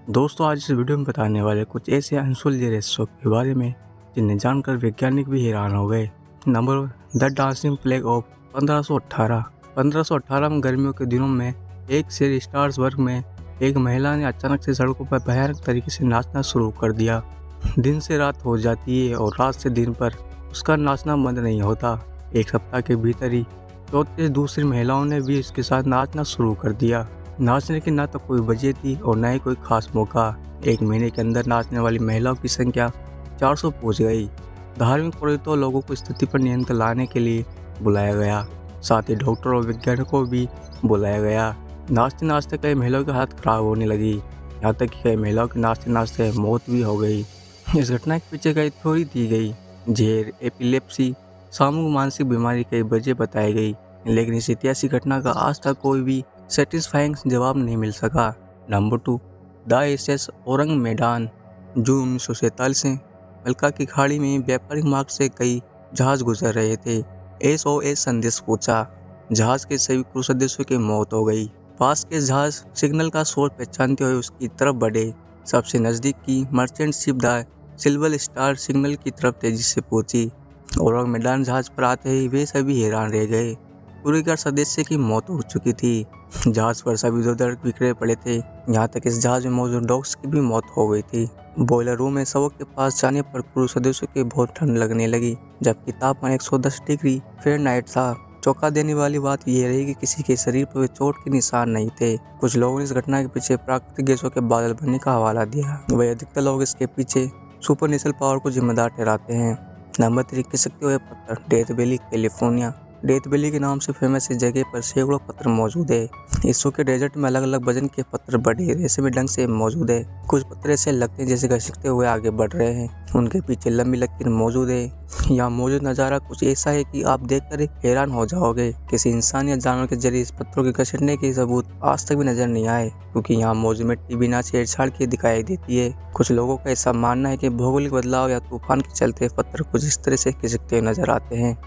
दोस्तों आज इस वीडियो में बताने वाले कुछ ऐसे अनसुलझे रहस्यों के बारे में जिन्हें जानकर वैज्ञानिक भी हैरान हो गए। Number 1, the dancing plague of 1518। 1518 में गर्मियों के दिनों में एक शहर स्टार्सबर्ग में एक महिला ने अचानक से सड़कों पर भयानक तरीके से नाचना शुरू कर दिया। दिन से रात हो जाती है और रात से दिन पर उसका नाचना बंद नहीं होता। एक सप्ताह के भीतर ही 34 दूसरी महिलाओं ने भी इसके साथ नाचना शुरू कर दिया। नाचने की ना तो कोई वजह थी और न ही कोई खास मौका। एक महीने के अंदर नाचने वाली महिलाओं की संख्या 400 पहुंच गई। धार्मिक पुरोहितों लोगों को स्थिति पर नियंत्रण लाने के लिए बुलाया गया। साथ ही डॉक्टर और वैज्ञानिकों को भी बुलाया गया। नाचते नाचते कई महिलाओं की हालत खराब होने लगी, यहाँ तक कि कई महिलाओं की नाचते नाचते मौत भी हो गई। इस घटना के पीछे कई थ्योरी दी गई। जहर, एपिलेप्सी, सामूहिक मानसिक बीमारी कई वजह बताई गई, लेकिन इस ऐतिहासिक घटना का आज तक कोई भी सेटिस्फाइंग जवाब नहीं मिल सका। नंबर 2, द एसएस औरंग मैदान। जून 1947 में मलक्का की खाड़ी में व्यापारिक मार्ग से कई जहाज गुजर रहे थे। SOS संदेश पहुंचा। जहाज के सभी क्रू सदस्यों की मौत हो गई। पास के जहाज सिग्नल का सोर्स पहचानते हुए उसकी तरफ बढ़े। सबसे नजदीक की merchant ship the silver star signal की तरफ तेजी से पहुंची। औरंग मैदान जहाज पर आते ही वे सभी हैरान रह गए। पूरे 11 सदस्य की मौत हो चुकी थी। जहाज पर सभी इधर बिखरे पड़े थे, यहाँ तक इस जहाज में मौजूद डॉक्स की भी मौत हो गई थी। बॉयलर रूम में सबक के पास जाने पर क्रू सदस्यों की बहुत ठंड लगने लगी, जबकि तापमान 110 डिग्री फ़ारेनहाइट था। चौंका देने वाली बात यह रही कि किसी के शरीर पर चोट के निशान नहीं थे। कुछ लोगों ने इस घटना के पीछे प्राकृतिक गैसों के बादल बनने का हवाला दिया। वही अधिकतर लोग इसके पीछे सुपर नेचुरल पावर को जिम्मेदार ठहराते हैं। नंबर 3, खिसकते हुए पत्थर, death valley, California. Death valley के नाम से फेमस इस जगह पर सैकड़ों पत्थर मौजूद है। इस सूखे डेजर्ट में अलग अलग वजन के पत्थर बड़े रेशमी ढंग से मौजूद है। कुछ पत्थर ऐसे लगते हैं जैसे घसीटते हुए आगे बढ़ रहे हैं, उनके पीछे लंबी लकीर मौजूद है। यहाँ मौजूद नज़ारा कुछ ऐसा है कि आप देखकर हैरान हो जाओगे। किसी इंसान या जानवर के जरिए इस पत्थरों के घसीटने के सबूत आज तक भी नजर नहीं आए, क्योंकि यहाँ मौजूद मिट्टी बिना छेड़छाड़ के दिखाई देती है। कुछ लोगों का ऐसा मानना है कि भौगोलिक बदलाव या तूफान के चलते पत्थर कुछ इस तरह से खिसकते हुए नजर आते हैं।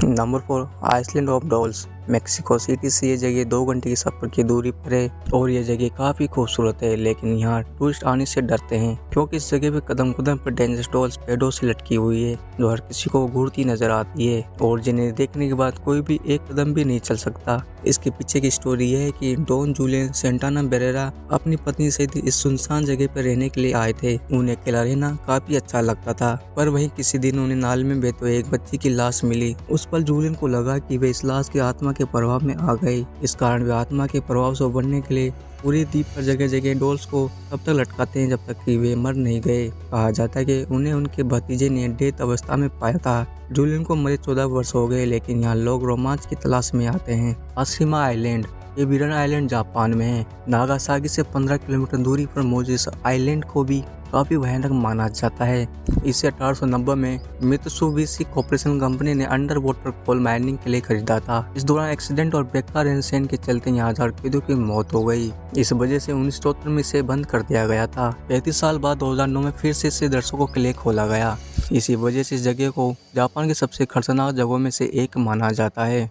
Number 4, island of dolls. Mexico City से ये जगह 2 घंटे की सफर की दूरी पर है और ये जगह काफी खूबसूरत है, लेकिन यहाँ टूरिस्ट आने से डरते हैं क्योंकि इस जगह पे कदम कदम पर डेंजरस डॉल्स पेड़ों से लटकी हुई है, जो हर किसी को घूरती नजर आती है और जिन्हें देखने के बाद कोई भी एक कदम भी नहीं चल सकता। इसके पीछे की स्टोरी यह है कि डॉन जूलियन सेंटाना बेरेरा अपनी पत्नी से इस सुनसान जगह पर रहने के लिए आए थे। उन्हें अकेला रहना काफी अच्छा लगता था, पर वहीं किसी दिन उन्हें नाले में बहते हुए एक बच्ची की लाश मिली। उस पल जूलियन को लगा कि वे इस लाश की आत्मा के प्रभाव में आ गए। इस कारण वे आत्मा के प्रभाव से उबरने के लिए पूरे द्वीप पर जगह जगह डॉल्स को तब तक लटकाते हैं जब तक कि वे मर नहीं गए। कहा जाता है कि उन्हें उनके भतीजे ने डेथ अवस्था में पाया था। जूलियन को मरे 14 वर्ष हो गए, लेकिन यहाँ लोग रोमांच की तलाश में आते हैं। असीमा आइलैंड। ये वीरन आइलैंड जापान में है। नागासाकी से 15 किलोमीटर दूरी पर मौजूद इस आइलैंड को भी काफी भयानक माना जाता है। इसे 1890 में मित्सुबिशी कॉर्पोरेशन कंपनी ने अंडर वाटर कोल माइनिंग के लिए खरीदा था। इस दौरान एक्सीडेंट और बेकार रहन के चलते यहाँ 1000 कैदियों की मौत हो गई। इस वजह से 1974 में इसे बंद कर दिया गया था। 35 साल बाद 2009 में फिर से इसे दर्शकों के लिए खोला गया। इसी वजह से इस जगह को जापान की सबसे खतरनाक जगहों में से एक माना जाता है।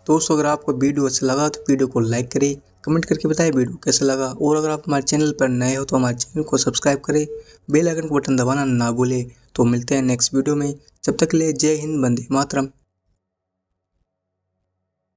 दोस्तों अगर आपको वीडियो अच्छा लगा तो वीडियो को लाइक करें, कमेंट करके बताएं वीडियो कैसा लगा, और अगर आप हमारे चैनल पर नए हो तो हमारे चैनल को सब्सक्राइब करें, बेल आइकन का बटन दबाना ना भूलें। तो मिलते हैं नेक्स्ट वीडियो में, जब तक के लिए जय हिंद, वंदे मातरम।